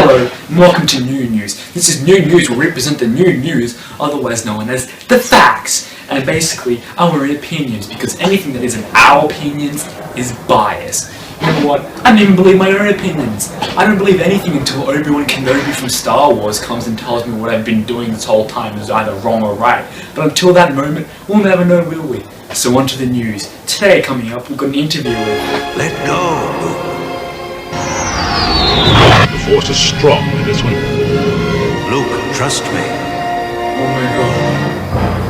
Hello, and welcome to New News. This is New News, where we represent the new news, otherwise known as the facts, and basically our opinions, because anything that isn't our opinions is biased. You know what? I don't even believe my own opinions. I don't believe anything until Obi-Wan Kenobi from Star Wars comes and tells me what I've been doing this whole time is either wrong or right. But until that moment, we'll never know, will we? So on to the news. Today coming up, we've got an interview with... Let go, Luke. The force is strong in this one. Luke, trust me. Oh my god.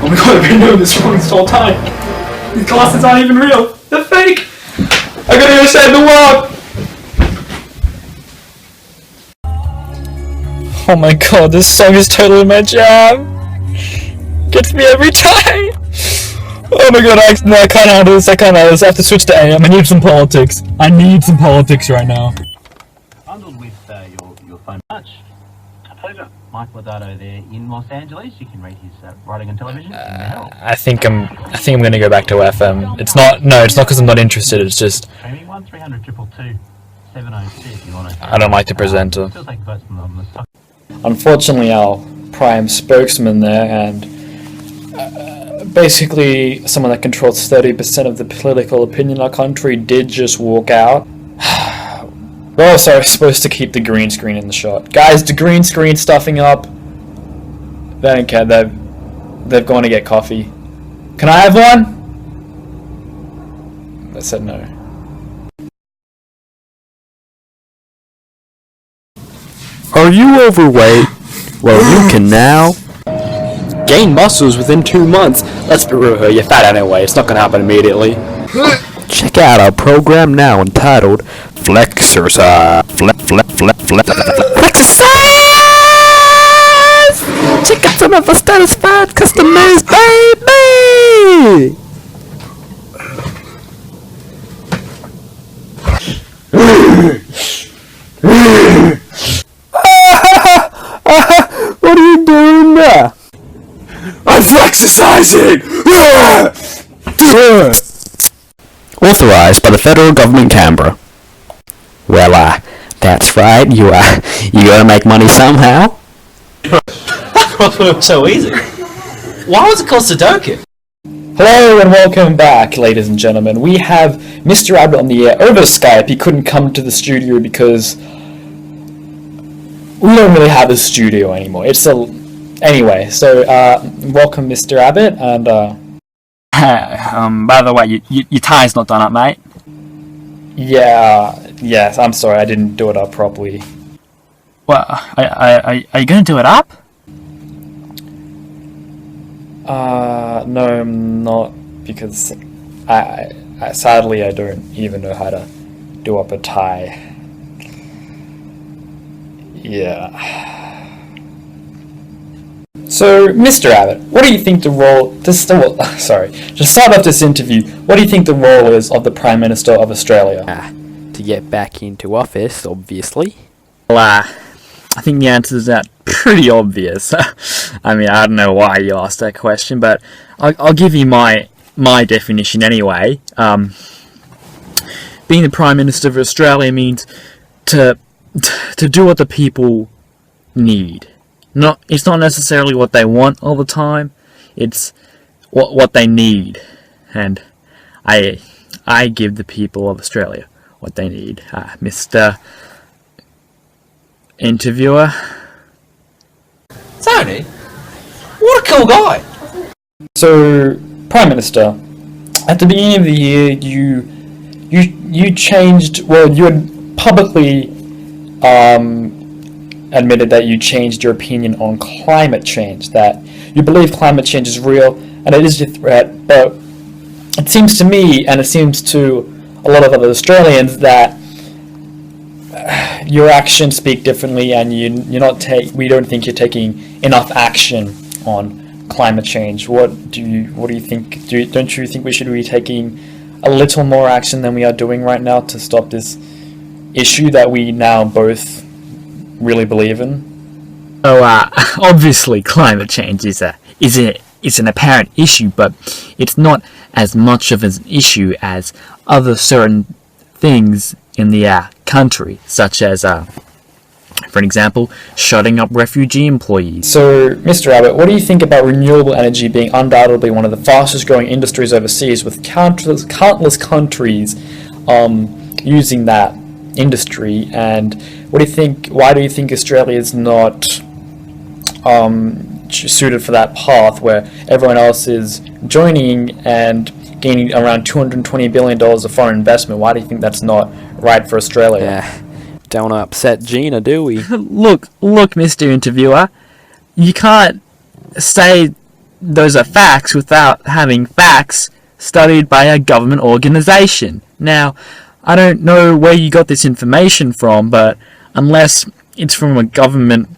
Oh my god, I've been doing this wrong this whole time. These glasses aren't even real. They're fake. I gotta go save the world. Oh my god, this song is totally my jam. Gets me every time. Oh my god, I can't handle this, I have to switch to AM. I need some politics. I need some politics right now. Bundled with your phone much. A pleasure. Mike Lodato there in Los Angeles. You can read his writing and television in the Herald. I think I'm gonna go back to FM. It's not because I'm not interested, it's just Streaming 1300 222 706 if you want to. I don't like the presenter. Still take votes from the stock. Unfortunately, our prime spokesman there and basically someone that controls 30% of the political opinion in our country did just walk out. We're also supposed to keep the green screen in the shot. Guys, the green screen stuffing up. They don't care, they've gone to get coffee. Can I have one? They said no. Are you overweight? Well, you can now gain muscles within 2 months. Let's be real here, you're fat anyway, it's not gonna happen immediately. Check out our program now entitled Flexercise. Flexercise! Check out some of our satisfied customers, baby! What are you doing there? I'm flexercising! Authorized by the federal government, Canberra. Well, that's right. You gotta make money somehow. So easy. Why was it called Sudoku? Hello and welcome back, ladies and gentlemen. We have Mr. Abbott on the air over Skype. He couldn't come to the studio because we don't really have a studio anymore. Anyway, so welcome, Mr. Abbott, and By the way, your tie's not done up, mate. Yes, I'm sorry, I didn't do it up properly. Well, are you gonna do it up? No, I'm not, because I sadly I don't even know how to do up a tie. Yeah. So, Mr. Abbott, what do you think the role... to start off this interview, what do you think the role is of the Prime Minister of Australia? To get back into office, obviously. Well, I think the answer is that pretty obvious. I mean, I don't know why you asked that question, but I'll give you my definition anyway. Being the Prime Minister of Australia means to do what the people need. It's not necessarily what they want all the time. It's what they need, and I give the people of Australia what they need. Mr. Interviewer. Tony? What a cool guy! So, Prime Minister, at the beginning of the year, you changed. Well, you had publicly admitted that you changed your opinion on climate change, that you believe climate change is real and it is a threat, but it seems to me, and it seems to a lot of other Australians, that your actions speak differently, and we don't think you're taking enough action on climate change. What do you think? Don't you think we should be taking a little more action than we are doing right now to stop this issue that we now both really believe in? So, obviously, climate change is an apparent issue, but it's not as much of an issue as other certain things in the country, such as, for For an example, shutting up refugee employees. So, Mr. Abbott, what do you think about renewable energy being undoubtedly one of the fastest growing industries overseas, with countless countries using that industry? And what do you think? Why do you think Australia is not suited for that path, where everyone else is joining and gaining around $220 billion of foreign investment? Why do you think that's not right for Australia? Yeah, don't upset Gina, do we? Look, Mr. Interviewer, you can't say those are facts without having facts studied by a government organisation. Now, I don't know where you got this information from, but unless it's from a government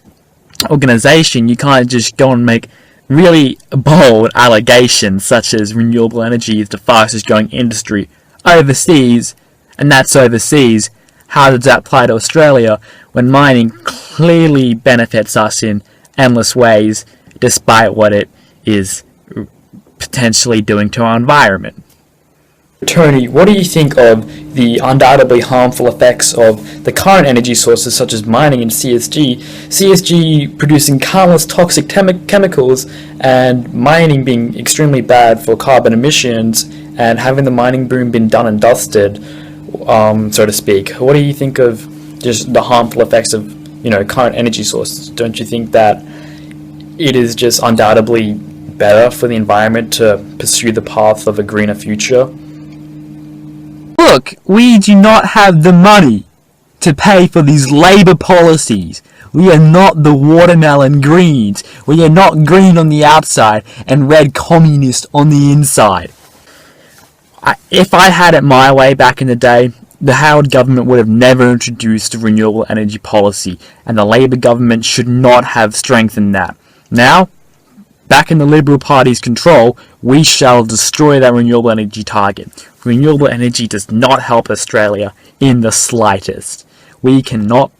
organisation, you can't just go and make really bold allegations such as renewable energy is the fastest growing industry overseas, and that's overseas. How does that apply to Australia when mining clearly benefits us in endless ways, despite what it is potentially doing to our environment? Tony, what do you think of the undoubtedly harmful effects of the current energy sources such as mining and CSG? CSG producing countless toxic chemicals, and mining being extremely bad for carbon emissions, and having the mining boom been done and dusted, so to speak. What do you think of just the harmful effects of, current energy sources? Don't you think that it is just undoubtedly better for the environment to pursue the path of a greener future? Look, we do not have the money to pay for these Labour policies. We are not the watermelon Greens. We are not green on the outside and red communist on the inside. If I had it my way back in the day, the Howard government would have never introduced a renewable energy policy, and the Labour government should not have strengthened that. Now, back in the Liberal Party's control, we shall destroy that renewable energy target. Renewable energy does not help Australia in the slightest. We cannot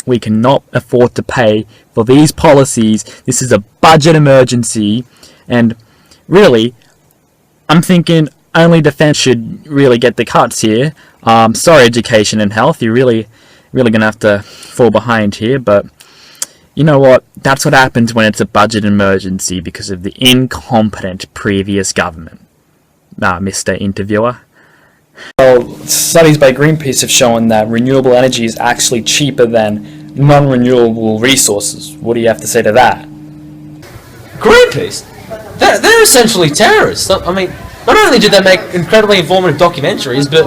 afford to pay for these policies. This is a budget emergency, and really, I'm thinking only defence should really get the cuts here. Sorry, education and health, you're really going to have to fall behind here, but you know what? That's what happens when it's a budget emergency because of the incompetent previous government. Mr. Interviewer. Well, studies by Greenpeace have shown that renewable energy is actually cheaper than non-renewable resources. What do you have to say to that? Greenpeace? They're essentially terrorists. I mean, not only did they make incredibly informative documentaries, but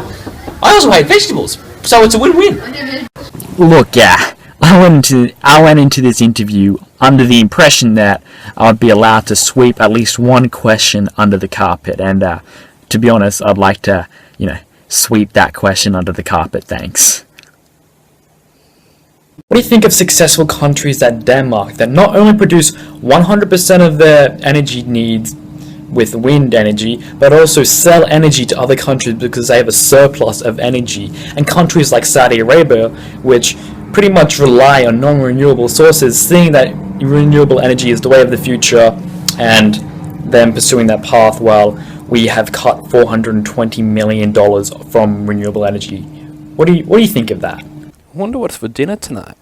I also hate vegetables, so it's a win-win. Look, yeah, I went into this interview under the impression that I'd be allowed to sweep at least one question under the carpet, and to be honest, I'd like to, sweep that question under the carpet, thanks. What do you think of successful countries like Denmark that not only produce 100% of their energy needs with wind energy, but also sell energy to other countries because they have a surplus of energy? And countries like Saudi Arabia, which pretty much rely on non-renewable sources, seeing that renewable energy is the way of the future, and them pursuing that path while we have cut $420 million from renewable energy. What do you think of that? I wonder what's for dinner tonight.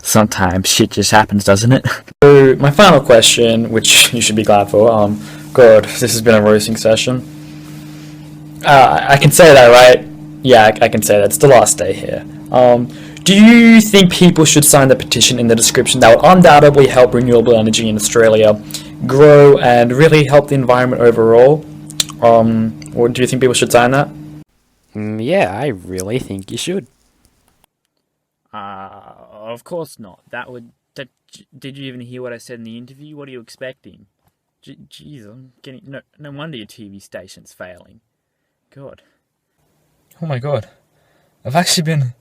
Sometimes shit just happens, doesn't it? So my final question, which you should be glad for, God, this has been a roasting session. I can say that, right? Yeah, I can say that. It's the last day here. Do you think people should sign the petition in the description that will undoubtedly help renewable energy in Australia grow and really help the environment overall? Or do you think people should sign that? Yeah, I really think you should. Of course not. Did you even hear what I said in the interview? What are you expecting? Jeez, I'm getting... No wonder your TV station's failing. God. Oh my god. I've actually been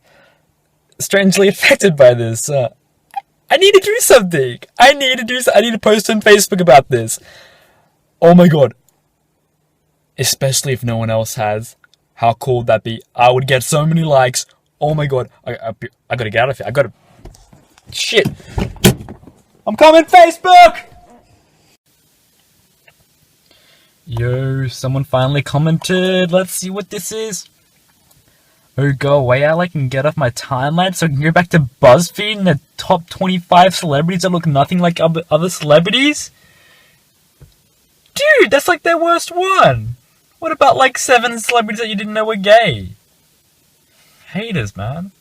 strangely affected by this. I need to do something. I need to post on Facebook about this. Oh my god. Especially if no one else has. How cool would that be? I would get so many likes. Oh my god. I gotta get out of here. Shit. I'm coming, Facebook! Yo, someone finally commented. Let's see what this is. Oh, go away, Alec, and get off my timeline so I can go back to BuzzFeed and the top 25 celebrities that look nothing like other celebrities? Dude, that's like their worst one. What about like 7 celebrities that you didn't know were gay? Haters, man.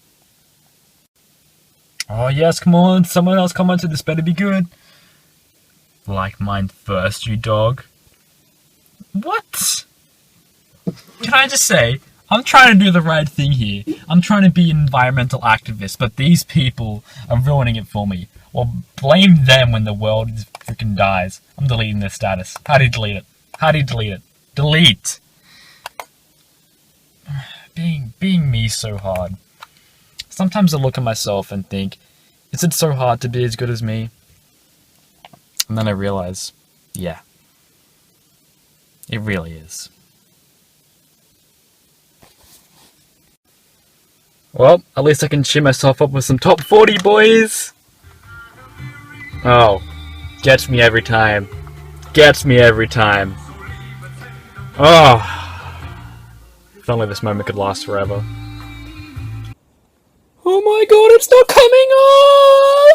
Oh yes, come on, someone else commented, this better be good. Like mine first, you dog. What? Can I just say, I'm trying to do the right thing here. I'm trying to be an environmental activist, but these people are ruining it for me. Well, blame them when the world freaking dies. I'm deleting their status. How do you delete it? How do you delete it? Delete! Being me so hard. Sometimes I look at myself and think, is it so hard to be as good as me? And then I realize, yeah. It really is. Well, at least I can cheer myself up with some top 40, boys! Oh. Gets me every time. Gets me every time. Oh. If only this moment could last forever. Oh my god, it's not coming on!